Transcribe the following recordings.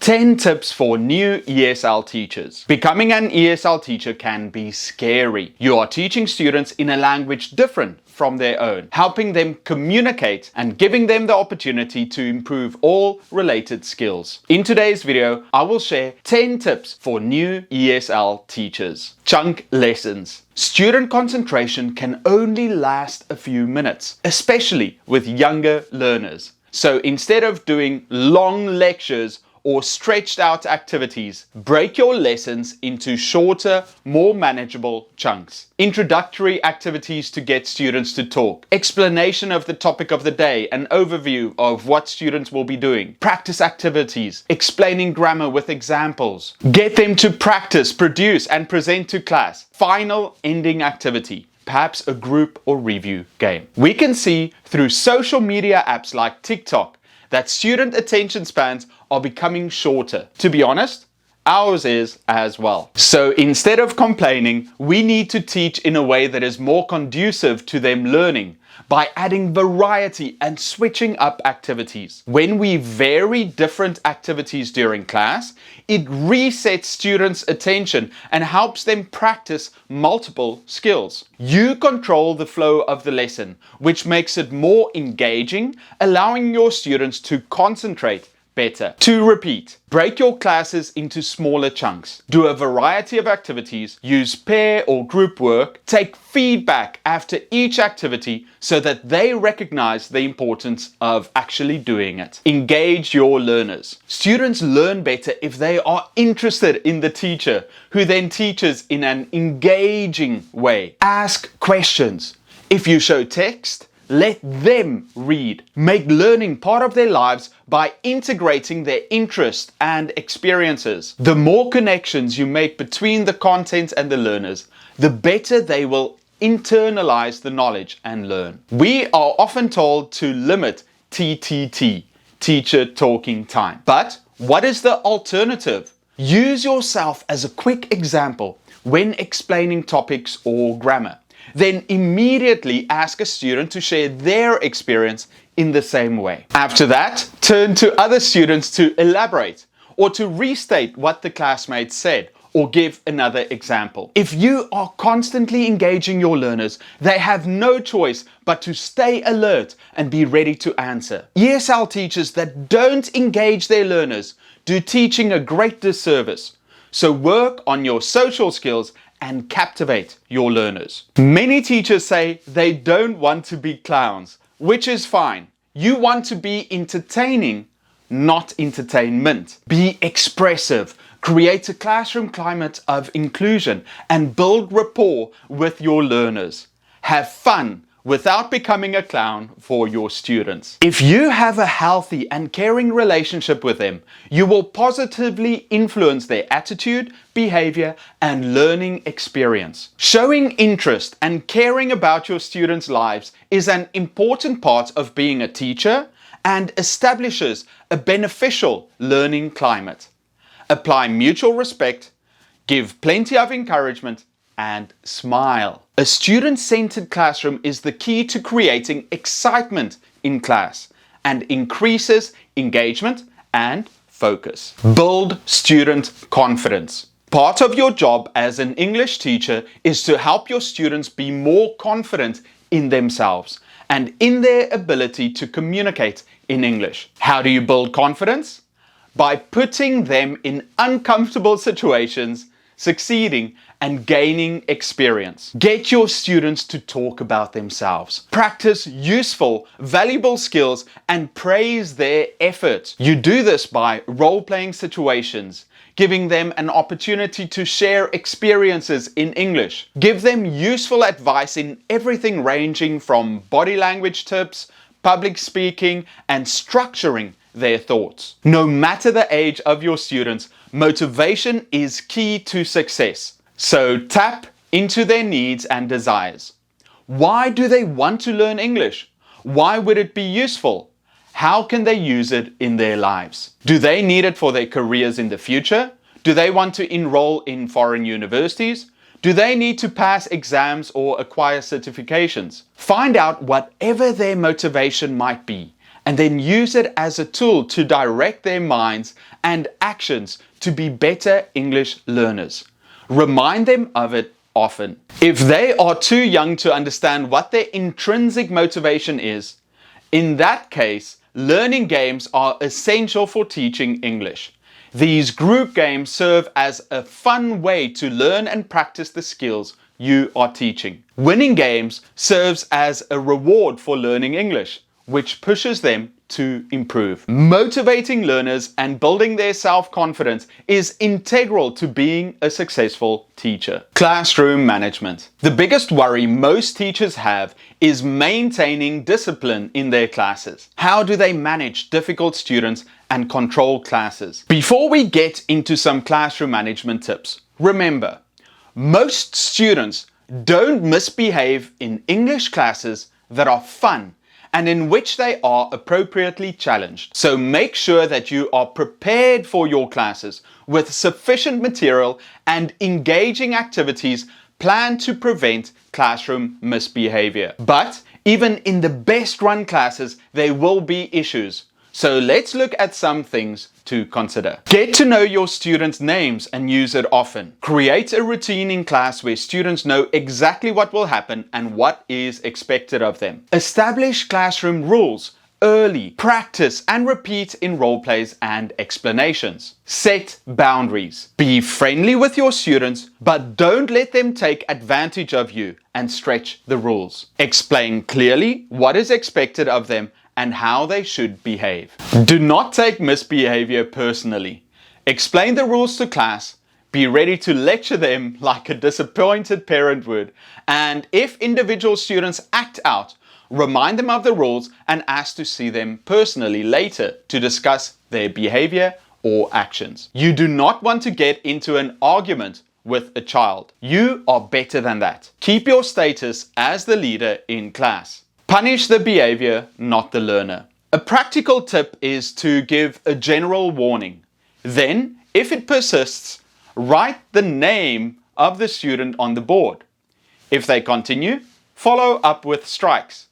10 tips for new ESL teachers. Becoming an ESL teacher can be scary. You are teaching students in a language different from their own, helping them communicate and giving them the opportunity to improve all related skills. In today's video, I will share 10 tips for new ESL teachers. Chunk lessons. Student concentration can only last a few minutes, especially with younger learners. So instead of doing long lectures or stretched out activities, break your lessons into shorter, more manageable chunks. Introductory activities to get students to talk. Explanation of the topic of the day, an overview of what students will be doing. Practice activities, explaining grammar with examples. Get them to practice, produce, and present to class. Final ending activity. Perhaps a group or review game. We can see through social media apps like TikTok that student attention spans are becoming shorter. To be honest, ours is as well. So instead of complaining, we need to teach in a way that is more conducive to them learning by adding variety and switching up activities. When we vary different activities during class, it resets students' attention and helps them practice multiple skills. You control the flow of the lesson, which makes it more engaging, allowing your students to concentrate better. To repeat, break your classes into smaller chunks. Do a variety of activities, use pair or group work, take feedback after each activity so that they recognize the importance of actually doing it. Engage your learners. Students learn better if they are interested in the teacher, who then teaches in an engaging way. Ask questions. If you show text, let them read. Make learning part of their lives by integrating their interests and experiences. The more connections you make between the content and the learners, the better they will internalize the knowledge and learn. We are often told to limit TTT, teacher talking time. But what is the alternative? Use yourself as a quick example when explaining topics or grammar. Then immediately ask a student to share their experience in the same way. After that, turn to other students to elaborate or to restate what the classmates said or give another example. If you are constantly engaging your learners, they have no choice but to stay alert and be ready to answer. ESL teachers that don't engage their learners do teaching a great disservice. So work on your social skills and captivate your learners. Many teachers say they don't want to be clowns, which is fine. You want to be entertaining, not entertainment. Be expressive, create a classroom climate of inclusion, and build rapport with your learners. Have fun without becoming a clown for your students. If you have a healthy and caring relationship with them, you will positively influence their attitude, behavior, and learning experience. Showing interest and caring about your students' lives is an important part of being a teacher and establishes a beneficial learning climate. Apply mutual respect, give plenty of encouragement, and smile. A student-centered classroom is the key to creating excitement in class and increases engagement and focus. Build student confidence. Part of your job as an English teacher is to help your students be more confident in themselves and in their ability to communicate in English. How do you build confidence? By putting them in uncomfortable situations, succeeding, and gaining experience. Get your students to talk about themselves. Practice useful, valuable skills and praise their effort. You do this by role-playing situations, giving them an opportunity to share experiences in English. Give them useful advice in everything ranging from body language tips, public speaking, and structuring their thoughts. No matter the age of your students, motivation is key to success. So tap into their needs and desires. Why do they want to learn English? Why would it be useful? How can they use it in their lives? Do they need it for their careers in the future? Do they want to enroll in foreign universities? Do they need to pass exams or acquire certifications? Find out whatever their motivation might be and then use it as a tool to direct their minds and actions to be better English learners. Remind them of it often. If they are too young to understand what their intrinsic motivation is, in that case, learning games are essential for teaching English. These group games serve as a fun way to learn and practice the skills you are teaching. Winning games serves as a reward for learning English, which pushes them to improve. Motivating learners and building their self-confidence is integral to being a successful teacher. Classroom management. The biggest worry most teachers have is maintaining discipline in their classes. How do they manage difficult students and control classes? Before we get into some classroom management tips, remember, most students don't misbehave in English classes that are fun and in which they are appropriately challenged. So make sure that you are prepared for your classes with sufficient material and engaging activities planned to prevent classroom misbehavior. But even in the best run classes, there will be issues. So let's look at some things to consider. Get to know your students' names and use it often. Create a routine in class where students know exactly what will happen and what is expected of them. Establish classroom rules early. Practice and repeat in role plays and explanations. Set boundaries. Be friendly with your students, but don't let them take advantage of you and stretch the rules. Explain clearly what is expected of them and how they should behave. Do not take misbehavior personally. Explain the rules to class, be ready to lecture them like a disappointed parent would, and if individual students act out, remind them of the rules and ask to see them personally later to discuss their behavior or actions. You do not want to get into an argument with a child. You are better than that. Keep your status as the leader in class. Punish the behavior, not the learner. A practical tip is to give a general warning. Then, if it persists, write the name of the student on the board. If they continue, follow up with strikes.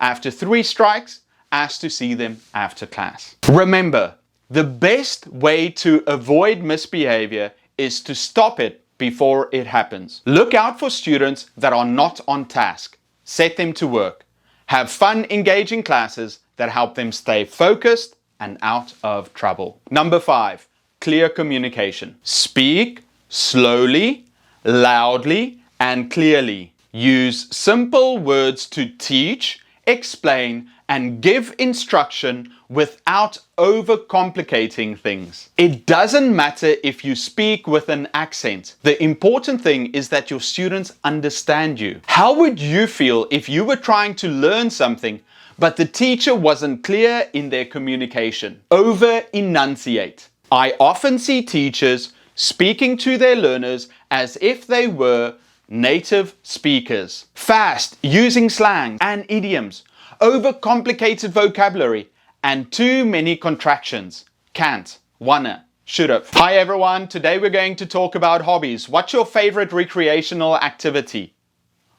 After 3 strikes, ask to see them after class. Remember, the best way to avoid misbehavior is to stop it before it happens. Look out for students that are not on task. Set them to work. Have fun engaging classes that help them stay focused and out of trouble. Number 5, clear communication. Speak slowly, loudly, and clearly. Use simple words to teach, explain, and give instruction without overcomplicating things. It doesn't matter if you speak with an accent. The important thing is that your students understand you. How would you feel if you were trying to learn something, but the teacher wasn't clear in their communication? Over-enunciate. I often see teachers speaking to their learners as if they were native speakers. Fast, using slang and idioms, overcomplicated vocabulary, and too many contractions. Can't, wanna, should've. Hi everyone, today we're going to talk about hobbies. What's your favorite recreational activity?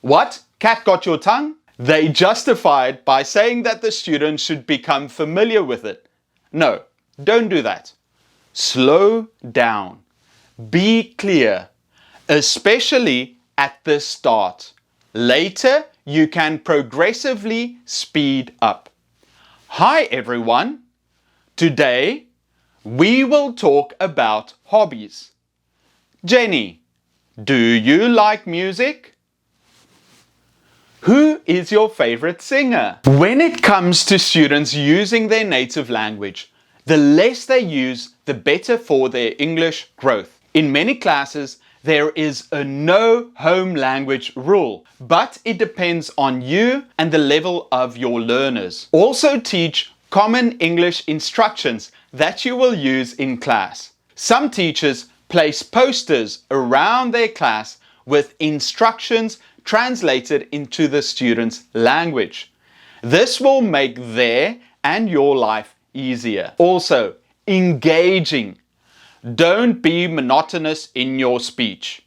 What? Cat got your tongue? They justified by saying that the students should become familiar with it. No, don't do that. Slow down. Be clear, especially at the start. Later, you can progressively speed up. Hi everyone. Today, we will talk about hobbies. Jenny, do you like music? Who is your favorite singer? When it comes to students using their native language, the less they use, the better for their English growth. In many classes, there is a no home language rule, but it depends on you and the level of your learners. Also teach common English instructions that you will use in class. Some teachers place posters around their class with instructions translated into the student's language. This will make their and your life easier. Also, engaging. Don't be monotonous in your speech.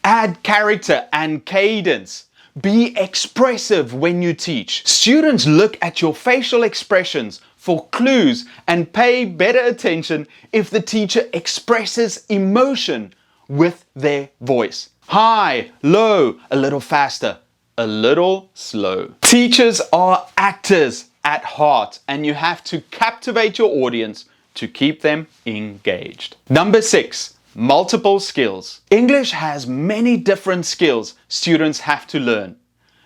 Add character and cadence. Be expressive when you teach. Students look at your facial expressions for clues and pay better attention if the teacher expresses emotion with their voice. High, low, a little faster, a little slow. Teachers are actors at heart, and you have to captivate your audience to keep them engaged. Number 6, multiple skills. English has many different skills students have to learn,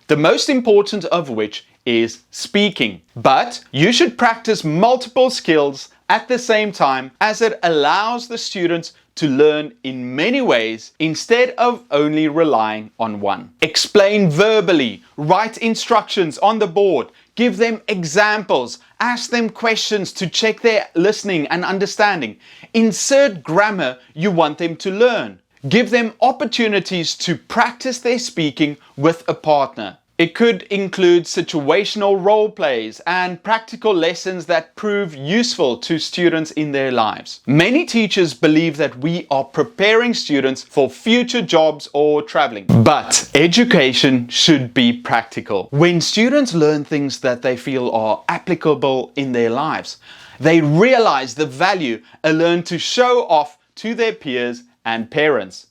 the most important of which is speaking. But you should practice multiple skills at the same time, as it allows the students to learn in many ways instead of only relying on one. Explain verbally, write instructions on the board, give them examples, ask them questions to check their listening and understanding. Insert grammar you want them to learn. Give them opportunities to practice their speaking with a partner. It could include situational role plays and practical lessons that prove useful to students in their lives. Many teachers believe that we are preparing students for future jobs or traveling. But education should be practical. When students learn things that they feel are applicable in their lives, they realize the value and learn to show off to their peers and parents.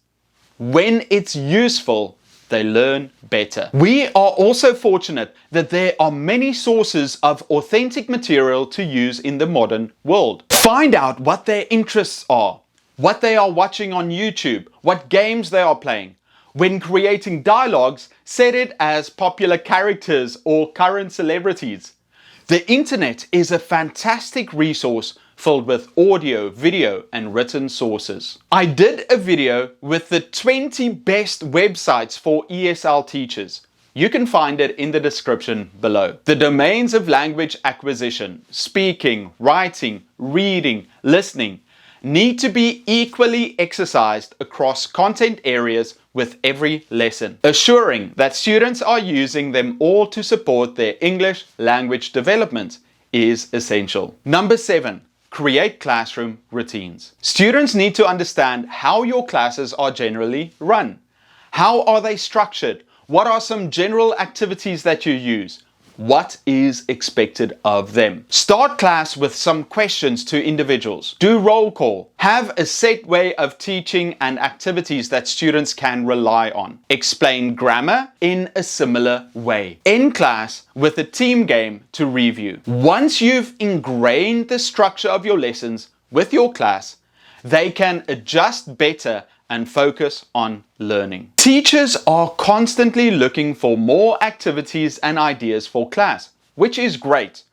When it's useful, they learn better. We are also fortunate that there are many sources of authentic material to use in the modern world. Find out what their interests are, what they are watching on YouTube, what games they are playing. When creating dialogues, set it as popular characters or current celebrities. The internet is a fantastic resource filled with audio, video, and written sources. I did a video with the 20 best websites for ESL teachers. You can find it in the description below. The domains of language acquisition, speaking, writing, reading, listening, need to be equally exercised across content areas with every lesson, assuring that students are using them all to support their English language development is essential. Number 7. Create classroom routines. Students need to understand how your classes are generally run. How are they structured? What are some general activities that you use? What is expected of them? Start class with some questions to individuals. Do roll call. Have a set way of teaching and activities that students can rely on. Explain grammar in a similar way. End class with a team game to review. Once you've ingrained the structure of your lessons with your class, they can adjust better and focus on learning. Teachers are constantly looking for more activities and ideas for class, which is great.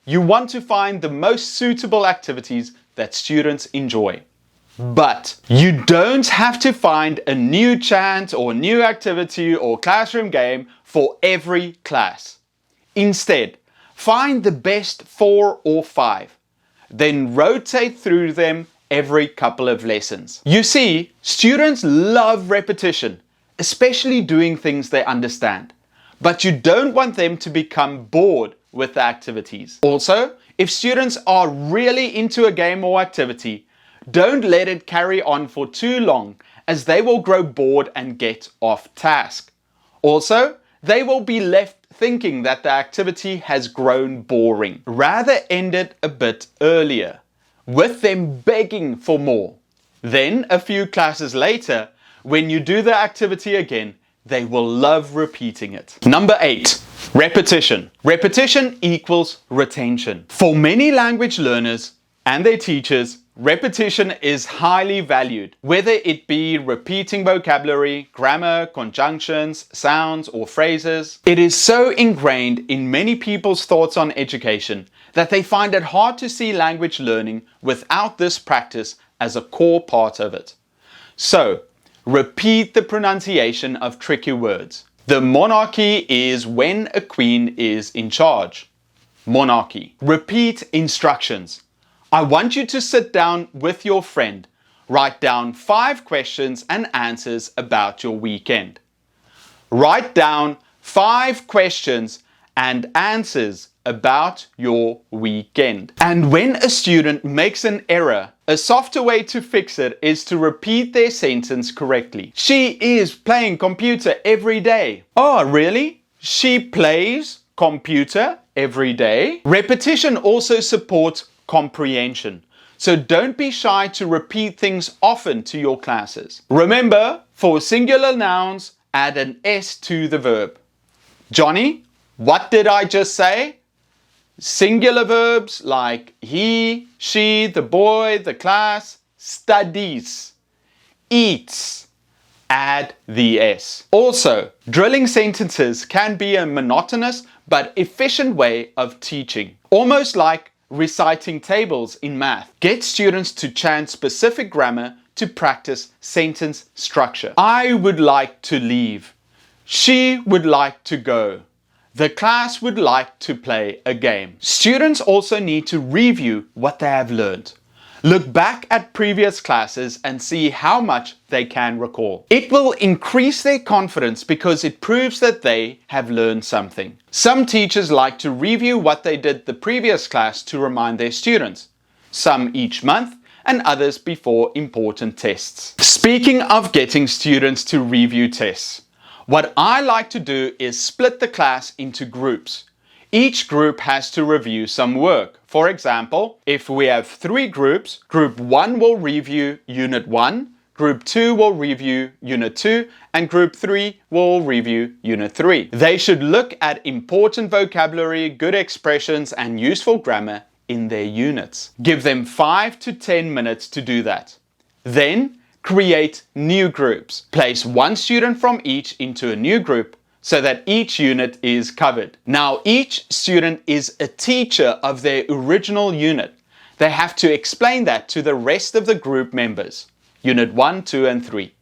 You want to find the most suitable activities that students enjoy. But you don't have to find a new chant or new activity or classroom game for every class. Instead, find the best 4 or 5. Then rotate through them every couple of lessons. You see, students love repetition, especially doing things they understand. But you don't want them to become bored with the activities. Also, if students are really into a game or activity, don't let it carry on for too long, as they will grow bored and get off task. Also, they will be left thinking that the activity has grown boring. Rather end it a bit earlier, with them begging for more. Then, a few classes later, when you do the activity again, they will love repeating it. Number 8, repetition. Repetition equals retention. For many language learners and their teachers, repetition is highly valued, whether it be repeating vocabulary, grammar, conjunctions, sounds, or phrases. It is so ingrained in many people's thoughts on education that they find it hard to see language learning without this practice as a core part of it. So, repeat the pronunciation of tricky words. The monarchy is when a queen is in charge. Monarchy. Repeat instructions. I want you to sit down with your friend. Write down 5 questions and answers about your weekend. Write down 5 questions and answers about your weekend. And when a student makes an error, a softer way to fix it is to repeat their sentence correctly. She is playing computer every day. Oh, really? She plays computer every day. Repetition also supports comprehension. So don't be shy to repeat things often to your classes. Remember, for singular nouns, add an S to the verb. Johnny, what did I just say? Singular verbs like he, she, the boy, the class, studies, eats. Add the S. Also, drilling sentences can be a monotonous but efficient way of teaching. Almost like reciting tables in math. Get students to chant specific grammar to practice sentence structure. I would like to leave. She would like to go. The class would like to play a game. Students also need to review what they have learned. Look back at previous classes and see how much they can recall. It will increase their confidence because it proves that they have learned something. Some teachers like to review what they did the previous class to remind their students. Some each month and others before important tests. Speaking of getting students to review tests, what I like to do is split the class into groups. Each group has to review some work. For example, if we have 3 groups, Group 1 will review Unit 1, Group 2 will review Unit 2, and Group 3 will review Unit 3. They should look at important vocabulary, good expressions, and useful grammar in their units. Give them 5 to 10 minutes to do that. Then, create new groups. Place 1 student from each into a new group so that each unit is covered. Now, each student is a teacher of their original unit. They have to explain that to the rest of the group members. Unit 1, 2, and 3.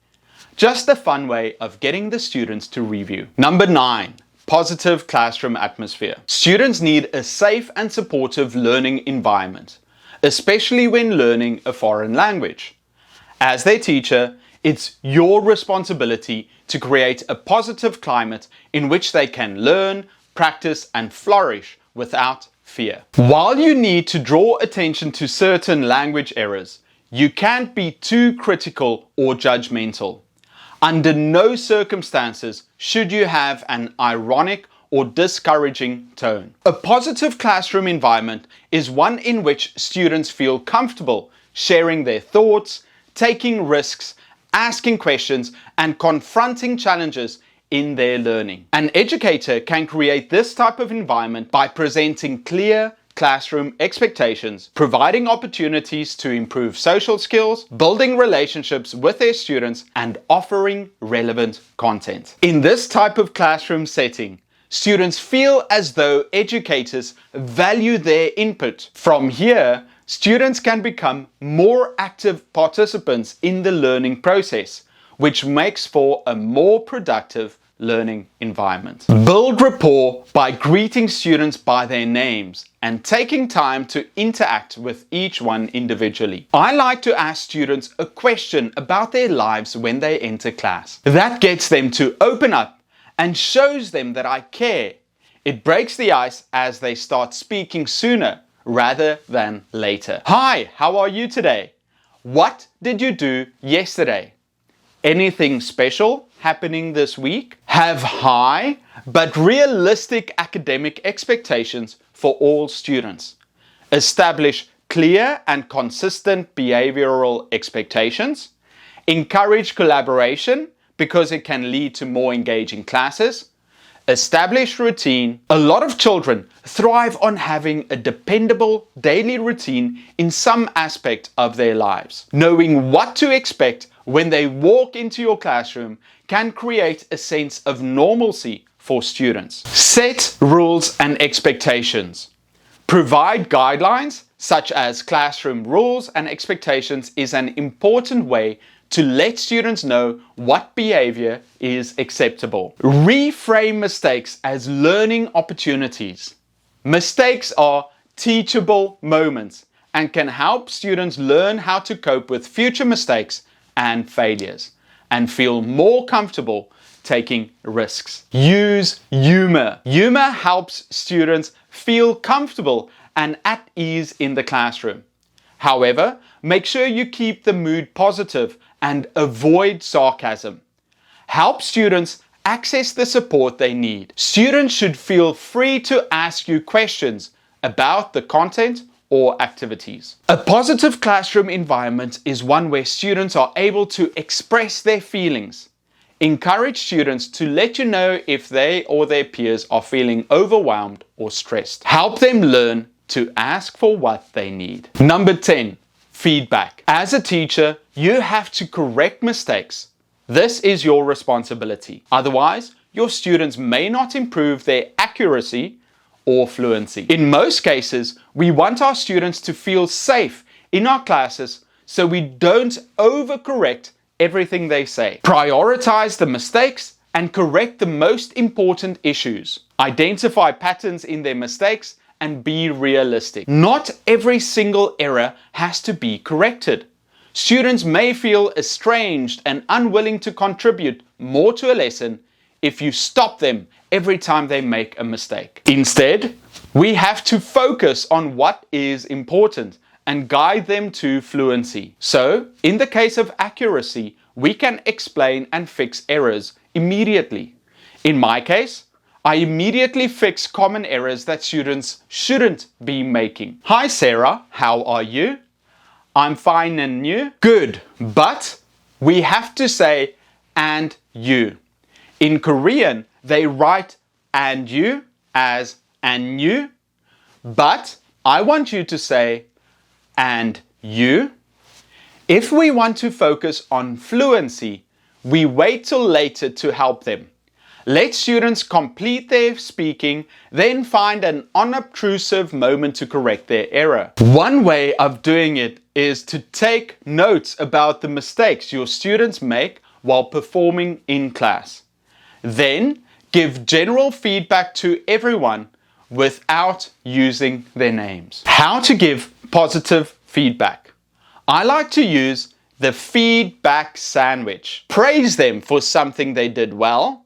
Just a fun way of getting the students to review. Number 9. Positive classroom atmosphere. Students need a safe and supportive learning environment, especially when learning a foreign language. As their teacher, it's your responsibility to create a positive climate in which they can learn, practice, and flourish without fear. While you need to draw attention to certain language errors, you can't be too critical or judgmental. Under no circumstances should you have an ironic or discouraging tone. A positive classroom environment is one in which students feel comfortable sharing their thoughts, taking risks, asking questions, and confronting challenges in their learning. An educator can create this type of environment by presenting clear classroom expectations, providing opportunities to improve social skills, building relationships with their students, and offering relevant content. In this type of classroom setting, students feel as though educators value their input. From here, students can become more active participants in the learning process, which makes for a more productive learning environment. Build rapport by greeting students by their names and taking time to interact with each one individually. I like to ask students a question about their lives when they enter class. That gets them to open up and shows them that I care. It breaks the ice as they start speaking sooner rather than later. Hi, how are you today? What did you do yesterday? Anything special happening this week? Have high but realistic academic expectations for all students. Establish clear and consistent behavioral expectations. Encourage collaboration because it can lead to more engaging classes. Establish routine. A lot of children thrive on having a dependable daily routine in some aspect of their lives. Knowing what to expect when they walk into your classroom can create a sense of normalcy for students. Set rules and expectations. Provide guidelines such as classroom rules and expectations is an important way to let students know what behavior is acceptable. Reframe mistakes as learning opportunities. Mistakes are teachable moments and can help students learn how to cope with future mistakes and failures and feel more comfortable taking risks. Use humor. Humor helps students feel comfortable and at ease in the classroom. However, make sure you keep the mood positive and avoid sarcasm. Help students access the support they need. Students should feel free to ask you questions about the content or activities. A positive classroom environment is one where students are able to express their feelings. Encourage students to let you know if they or their peers are feeling overwhelmed or stressed. Help them learn to ask for what they need. Number 10, feedback. As a teacher, you have to correct mistakes. This is your responsibility. Otherwise, your students may not improve their accuracy or fluency. In most cases, we want our students to feel safe in our classes, so we don't overcorrect everything they say. Prioritize the mistakes and correct the most important issues. Identify patterns in their mistakes and be realistic. Not every single error has to be corrected. Students may feel estranged and unwilling to contribute more to a lesson if you stop them every time they make a mistake. Instead, we have to focus on what is important and guide them to fluency. So, in the case of accuracy, we can explain and fix errors immediately. In my case, I immediately fix common errors that students shouldn't be making. Hi Sarah, how are you? I'm fine, and you? Good, but we have to say and you. In Korean, they write and you as and you, but I want you to say and you. If we want to focus on fluency, we wait till later to help them. Let students complete their speaking, then find an unobtrusive moment to correct their error. One way of doing it is to take notes about the mistakes your students make while performing in class. Then give general feedback to everyone without using their names. How to give positive feedback. I like to use the feedback sandwich. Praise them for something they did well,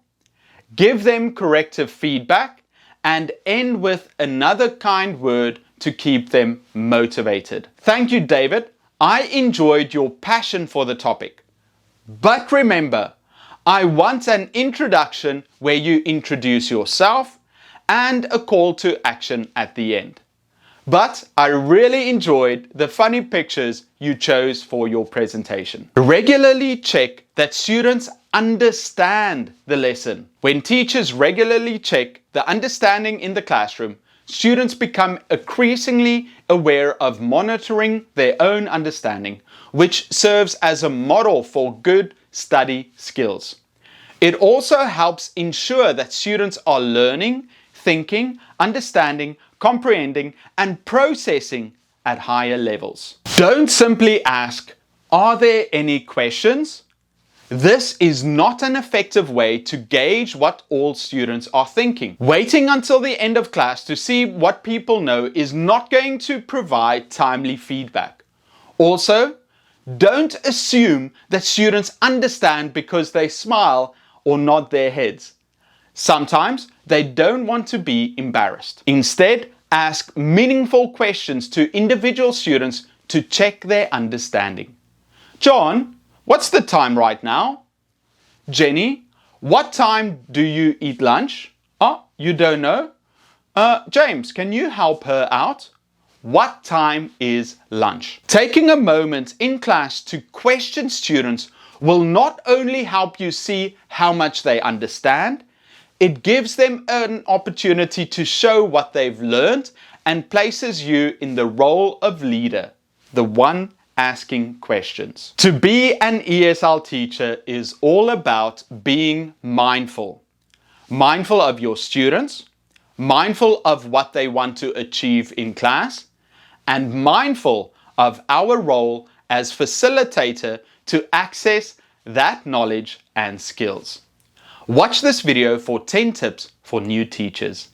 give them corrective feedback, and end with another kind word to keep them motivated. Thank you, David. I enjoyed your passion for the topic. But remember, I want an introduction where you introduce yourself and a call to action at the end. But I really enjoyed the funny pictures you chose for your presentation. Regularly check that students understand the lesson. When teachers regularly check the understanding in the classroom, students become increasingly aware of monitoring their own understanding, which serves as a model for good study skills. It also helps ensure that students are learning, thinking, understanding, comprehending, and processing at higher levels. Don't simply ask, "Are there any questions?" This is not an effective way to gauge what all students are thinking. Waiting until the end of class to see what people know is not going to provide timely feedback. Also, don't assume that students understand because they smile or nod their heads. Sometimes they don't want to be embarrassed. Instead, ask meaningful questions to individual students to check their understanding. John, what's the time right now? Jenny, what time do you eat lunch? Oh, you don't know? James, can you help her out? What time is lunch? Taking a moment in class to question students will not only help you see how much they understand, it gives them an opportunity to show what they've learned and places you in the role of leader, the one asking questions. To be an ESL teacher is all about being mindful. Mindful of your students, mindful of what they want to achieve in class, and mindful of our role as facilitator to access that knowledge and skills. Watch this video for 10 tips for new teachers.